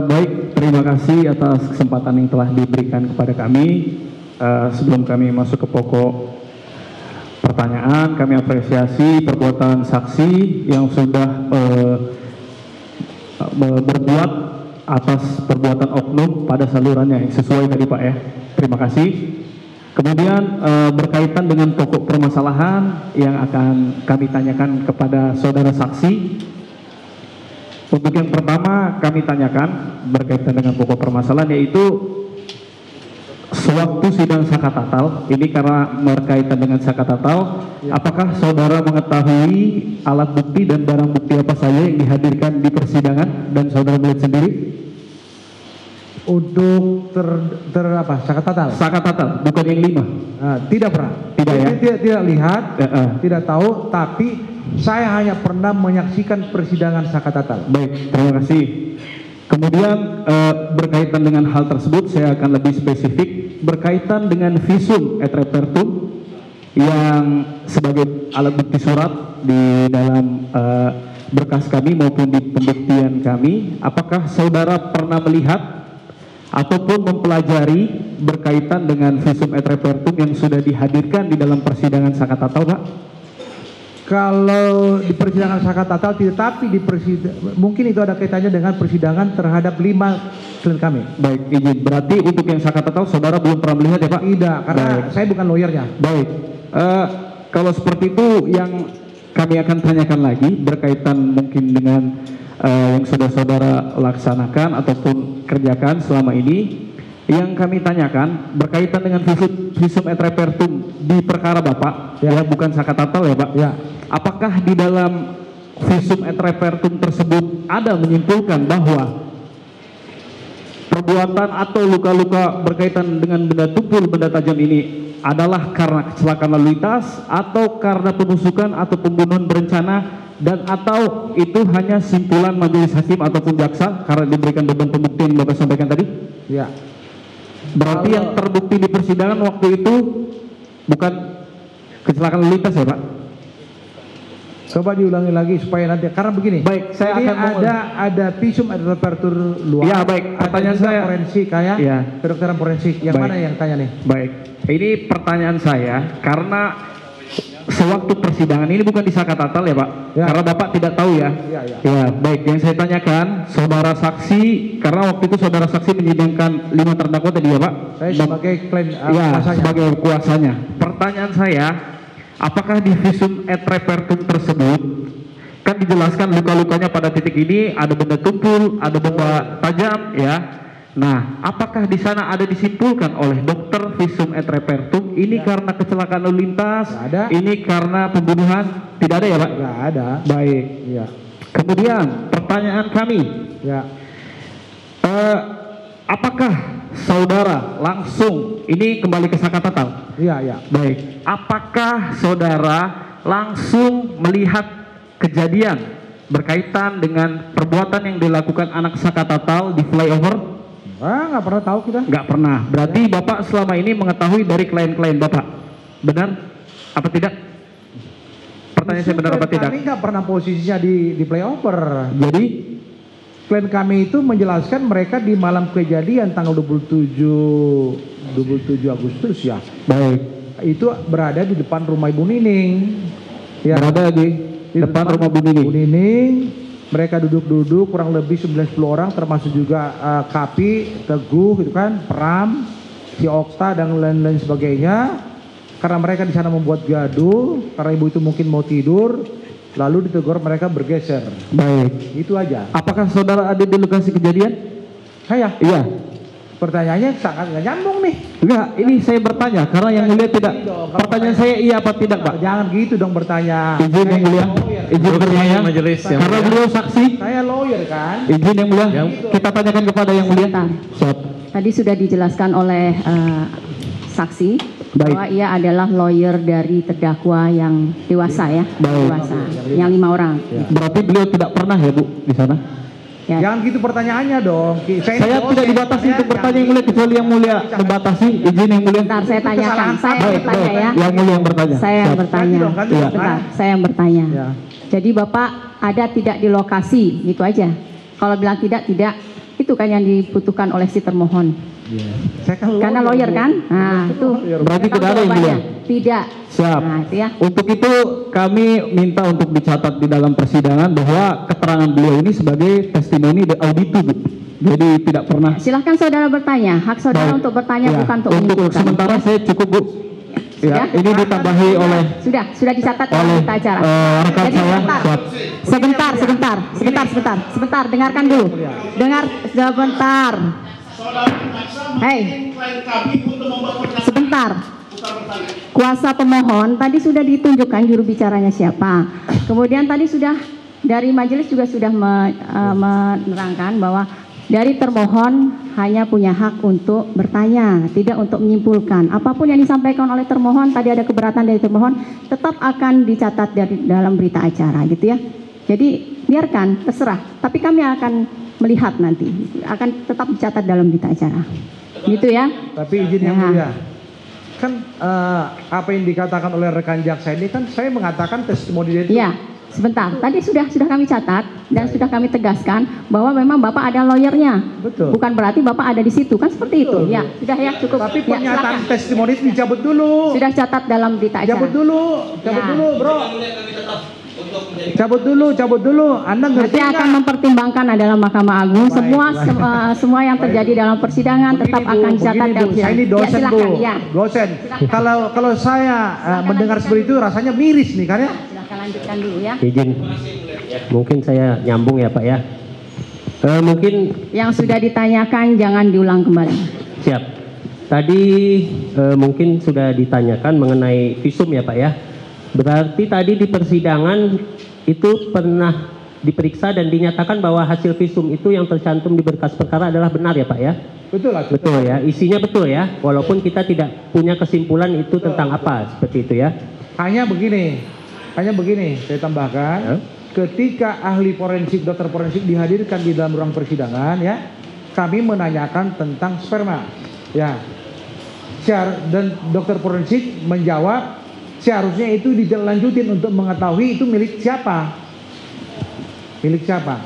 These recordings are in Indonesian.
Baik, terima kasih atas kesempatan yang telah diberikan kepada kami. Sebelum kami masuk ke pokok pertanyaan, kami apresiasi perbuatan saksi yang sudah berbuat atas perbuatan oknum pada salurannya yang sesuai tadi Pak ya. Terima kasih. Kemudian berkaitan dengan pokok permasalahan yang akan kami tanyakan kepada saudara saksi. Untuk yang pertama kami tanyakan berkaitan dengan pokok permasalahan yaitu sewaktu sidang sakatatal, ini karena berkaitan dengan sakatatal, apakah saudara mengetahui alat bukti dan barang bukti apa saja yang dihadirkan di persidangan dan saudara melihat sendiri? Untuk apa? Sakatatal? Sakatatal, bukan yang 5. Tidak pernah. Tidak ya? Tidak lihat, tidak tahu, tapi saya hanya pernah menyaksikan persidangan sakatatal. Baik, terima kasih. Kemudian berkaitan dengan hal tersebut saya akan lebih spesifik berkaitan dengan visum et repertum yang sebagai alat bukti surat di dalam berkas kami maupun di pembuktian kami. Apakah saudara pernah melihat ataupun mempelajari berkaitan dengan visum et repertum yang sudah dihadirkan di dalam persidangan sakatatal, Pak? Kalau di persidangan sakatatal tidak, tapi di mungkin itu ada kaitannya dengan persidangan terhadap 5 klien kami. Baik, izin. Berarti untuk yang sakatatal saudara belum pernah melihat ya Pak? Tidak, karena saya bukan lawyernya. Baik, kalau seperti itu yang kami akan tanyakan lagi berkaitan mungkin dengan yang sudah saudara laksanakan ataupun kerjakan selama ini. Yang kami tanyakan berkaitan dengan visum et repertum di perkara Bapak, ya bukan sakatatal ya Pak. Ya. Apakah di dalam visum et repertum tersebut ada menyimpulkan bahwa perbuatan atau luka-luka berkaitan dengan benda tumpul, benda tajam ini adalah karena kecelakaan lalu lintas atau karena penusukan atau pembunuhan berencana, dan atau itu hanya simpulan majelis hakim ataupun jaksa karena diberikan beban pembuktian yang Bapak sampaikan tadi? Ya. Berarti yang terbukti di persidangan waktu itu bukan kecelakaan lalu lintas ya Pak? Coba diulangi lagi supaya nanti, karena begini. Baik, saya ini akan ada visum et repertum luar. Ya baik, pertanyaan saya forensik kayak ya. Kedokteran forensik. Yang Baik. mana yang tanya nih? Baik, ini pertanyaan saya karena sewaktu persidangan ini bukan di sakatatal ya Pak, ya. Karena Bapak tidak tahu ya. Ya, baik. Yang saya tanyakan, saudara saksi, karena waktu itu saudara saksi menyidangkan 5 terdakwa tadi ya Pak. Saya sebagai klien ya, kuasanya. sebagai kuasanya. Pertanyaan saya, apakah di visum et repertum tersebut kan dijelaskan luka-lukanya pada titik ini ada benda tumpul, ada benda tajam ya. Nah, apakah di sana ada disimpulkan oleh dokter visum et repertum ini karena kecelakaan lalu lintas, ini karena pembunuhan? Tidak ada ya Pak? Tidak ada. Baik. Ya. Kemudian pertanyaan kami, ya. Apakah saudara langsung, ini kembali ke sakatatal? Iya, iya. Baik. Apakah saudara langsung melihat kejadian berkaitan dengan perbuatan yang dilakukan anak sakatatal di flyover? Nggak pernah tahu kita. Nggak pernah. Berarti ya. Bapak selama ini mengetahui dari klien-klien Bapak, benar apa tidak? Pertanyaan saya benar apa tidak? Kami nggak pernah posisinya di flyover. Jadi klien kami itu menjelaskan mereka di malam kejadian tanggal 27 Agustus ya. Baik. Itu berada di depan rumah Ibu Nining. Ya. Berada di depan rumah Bu Nining. Bu Nining. Mereka duduk-duduk kurang lebih 19 orang termasuk juga Kapi, Teguh gitu kan, Pram, si Okta dan lain-lain sebagainya. Karena mereka di sana membuat gaduh, karena ibu itu mungkin mau tidur, lalu ditegur mereka bergeser. Baik. Itu aja. Apakah saudara ada di lokasi kejadian? Saya? Iya. Pertanyaannya sangat nggak nyambung nih. Enggak, ini saya bertanya karena yang mulia tidak. Pertanyaan saya iya apa tidak Pak? Jangan gitu dong bertanya. Izin yang mulia. Izin bertanya. Majelis yang karena mulia. beliau saksi. Saya lawyer kan. Izin yang mulia. Kita tanyakan kepada yang mulia. Siap. Tadi sudah dijelaskan oleh saksi. Baik. Bahwa ia adalah lawyer dari terdakwa yang dewasa ya. Baik. Dewasa. Yang 5 orang. Ya. Berarti beliau tidak pernah ya Bu di sana? Ya. Jangan gitu pertanyaannya dong. Saya tidak dibatasi untuk bertanya yang mulia kecuali yang mulia membatasi. Izin yang mulia. Bentar saya tanyakan. Saya Baik, bertanya baik. ya. Yang mulia yang bertanya. Saya yang Siap. bertanya. Iya. Bentar, saya yang bertanya. Ya. Jadi Bapak ada tidak di lokasi, gitu aja. Kalau bilang tidak, itu itu kan yang dibutuhkan oleh si termohon. Saya kan Karena lawyer kan? Nah, itu. Berarti tidak ada yang jawabannya. mulia? Tidak. Siap. Nah, itu ya. Untuk itu kami minta untuk dicatat di dalam persidangan bahwa keterangan beliau ini sebagai testimoni de auditu, Bu. Jadi tidak pernah. Silahkan saudara bertanya. Hak saudara Baik. untuk bertanya Ya, bukan untuk untuk menyimpulkan. sementara Ya. saya cukup, Bu. Sudah? Ya, ini ditambahi oleh Sudah dicatat dalam oleh berita acara. rekan Jadi saya. sebentar. Siap. Sebentar, dengarkan dulu. Dengar sebentar. Hei, sebentar. Kuasa pemohon tadi sudah ditunjukkan juru bicaranya siapa. Kemudian tadi sudah dari majelis juga sudah menerangkan bahwa dari termohon hanya punya hak untuk bertanya, tidak untuk menyimpulkan. Apapun yang disampaikan oleh termohon, tadi ada keberatan dari termohon, tetap akan dicatat dalam berita acara, gitu ya. Jadi biarkan, terserah. Tapi kami akan melihat nanti, akan tetap dicatat dalam berita acara. Gitu ya. Tapi izin yang mulia, kan apa yang dikatakan oleh rekan jaksa ini kan saya mengatakan testimoni dia itu. Iya. Sebentar, tadi sudah kami catat dan sudah kami tegaskan bahwa memang Bapak ada lawyernya. Betul. Bukan berarti Bapak ada di situ, kan seperti itu. Betul. Ya, sudah ya cukup. Tapi Ya, pernyataan silakan. testimoni itu dicabut dulu. Sudah catat dalam berita acara. Cabut dulu, Ya. bro. Cabut dulu. Anda ngerti Nanti akan nggak? mempertimbangkan adalah Mahkamah Agung. Baik, Semua baik. semua yang terjadi dalam persidangan tetap Begini, Bu, akan dicatat begini, dalam Bu. Saya ini dosen, ya, silakan, Bu. ya. Dosen. Silakan. Kalau saya mendengar lanjutkan. seperti itu rasanya miris nih kan ya. Silakan lanjutkan dulu ya. Izin, mungkin saya nyambung ya Pak ya. Mungkin Yang sudah ditanyakan jangan diulang kembali. siap. Tadi mungkin sudah ditanyakan mengenai visum ya Pak ya. Berarti tadi di persidangan itu pernah diperiksa dan dinyatakan bahwa hasil visum itu yang tercantum di berkas perkara adalah benar ya Pak ya. Betul lah. Betul ya, isinya betul ya. Walaupun kita tidak punya kesimpulan itu tentang apa seperti itu ya. Hanya begini, saya tambahkan. Ya. Ketika ahli forensik, dokter forensik dihadirkan di dalam ruang persidangan ya, kami menanyakan tentang sperma. Ya. Dan dokter forensik menjawab seharusnya itu dilanjutin untuk mengetahui itu milik siapa. Milik siapa?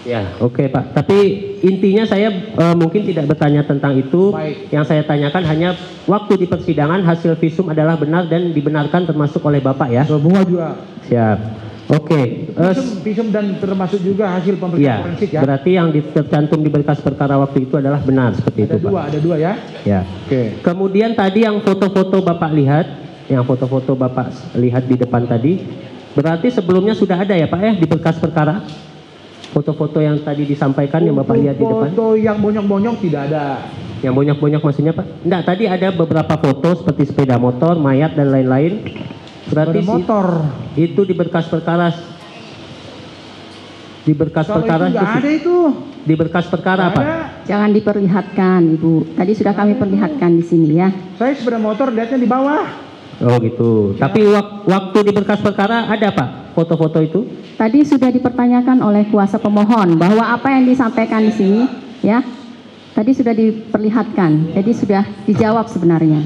Ya, oke Pak. Tapi intinya saya mungkin tidak bertanya tentang itu. Baik. Yang saya tanyakan hanya waktu di persidangan hasil visum adalah benar dan dibenarkan termasuk oleh Bapak ya. Semua juga. Siap. Oke. Visum dan termasuk juga hasil Ya, pemeriksaan forensik ya. berarti yang tercantum di berkas perkara waktu itu adalah benar seperti itu Pak. Ada dua ya. Ya. Oke. Kemudian tadi yang foto-foto Bapak lihat, yang foto-foto Bapak lihat di depan tadi, berarti sebelumnya sudah ada ya Pak ya di berkas perkara? Foto-foto yang tadi disampaikan yang Bapak lihat di depan? Foto yang bonyok-bonyok tidak ada. Yang bonyok-bonyok maksudnya Pak? Enggak, tadi ada beberapa foto seperti sepeda motor, mayat dan lain-lain. Berarti Sepeda motor. itu di berkas perkara. Di berkas Kalau perkara itu nggak ada itu. Di berkas perkara Nggak Pak? ada. Jangan diperlihatkan, Ibu. Tadi sudah kami perlihatkan di sini ya. Saya sepeda motor lihatnya di bawah. Oh gitu. Ya. Tapi waktu di berkas perkara ada Pak foto-foto itu? Tadi sudah dipertanyakan oleh kuasa pemohon bahwa apa yang disampaikan di sini ya. Tadi sudah diperlihatkan. Jadi sudah dijawab sebenarnya.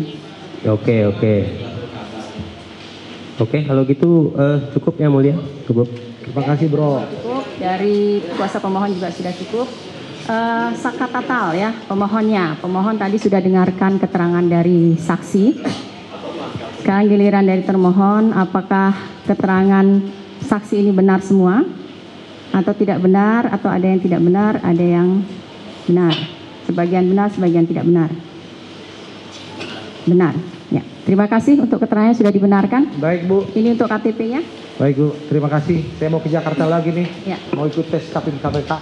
Oke. Oke, kalau gitu cukup ya Mulia. Cukup. Terima kasih bro. Cukup dari kuasa pemohon juga sudah cukup. Saka tatal ya pemohonnya. Pemohon tadi sudah dengarkan keterangan dari saksi. Sekarang giliran dari termohon, apakah keterangan saksi ini benar semua atau tidak benar, atau ada yang tidak benar, ada yang benar. Sebagian benar, sebagian tidak benar. Benar. Ya. Terima kasih untuk keterangannya sudah dibenarkan. Baik bu. Ini untuk KTP-nya. Baik bu. Terima kasih. Saya mau ke Jakarta lagi nih. Ya. Mau ikut tes Kapim KPK.